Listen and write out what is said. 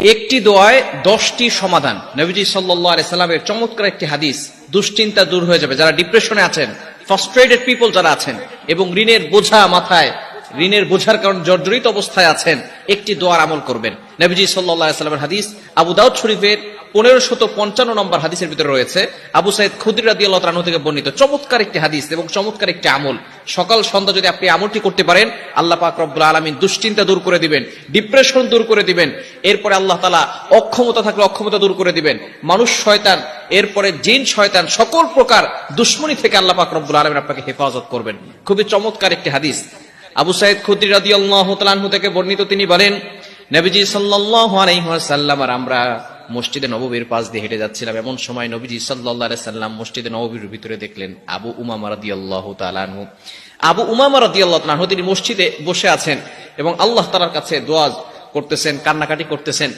একটি দোয়ায় 10টি সমাধান। নবীজি সাল্লাল্লাহু আলাইহি সাল্লামের চমৎকার একটি হাদিস। দুশ্চিন্তা দূর হয়ে যাবে যারা ডিপ্রেশনে আছেন, ফ্রাস্ট্রেটেড পিপল যারা আছেন এবং ঋণের বোঝা মাথায়, ঋণের বোঝার কারণে জর্জরিত অবস্থায় আছেন, একটি দোয়ার আমল করবেন। নবীজি সাল্লাল্লাহু আলাইহি সাল্লামের হাদিস আবু দাউদ শরীফের 1555 নম্বর হাদিসের ভিতরে রয়েছে। আবু সাঈদ খুদরি রাদিয়াল্লাহু তাআলা থেকে বর্ণিত চমৎকার একটি হাদিস এবং চমৎকার একটি আমল। সকাল সন্ধ্যা যদি আপনি আমলটি করতে পারেন, আল্লাহ পাক রব্বুল আলামিন দুশ্চিন্তা দূর করে দিবেন, ডিপ্রেশন দূর করে দিবেন। এরপরে আল্লাহ তাআলা অক্ষমতা থাকলে অক্ষমতা দূর করে দিবেন। মানুষ শয়তান, এরপরে জিন শয়তান, সকল প্রকার দুশ্মনী থেকে আল্লাহ পাক রব্বুল আলামিন আপনাকে হেফাজত করবেন। খুবই চমৎকার একটি হাদিস। আবু সাঈদ খুদরি রাদিয়াল্লাহু তাআলা থেকে বর্ণিত, তিনি বলেন, নবীজি সাল্লাল্লাহু আলাইহি ওয়াসাল্লাম আর আমরা মসজিদে নববীর পাশ দিয়ে হেঁটে যাচ্ছিলাম। এমন সময় নবীজি সাল্লাল্লাহু আলাইহি সাল্লাম মসজিদে নববীর ভিতরে দেখলেন আবু উমামা রাদিয়াল্লাহু তাআলা আনহু। আবু উমামা রাদিয়াল্লাহু তাআলা আনহু তিনি মসজিদে বসে আছেন এবং আল্লাহ তাআলার কাছে দোয়া করতেছেন, কান্নাকাটি করতেছেন।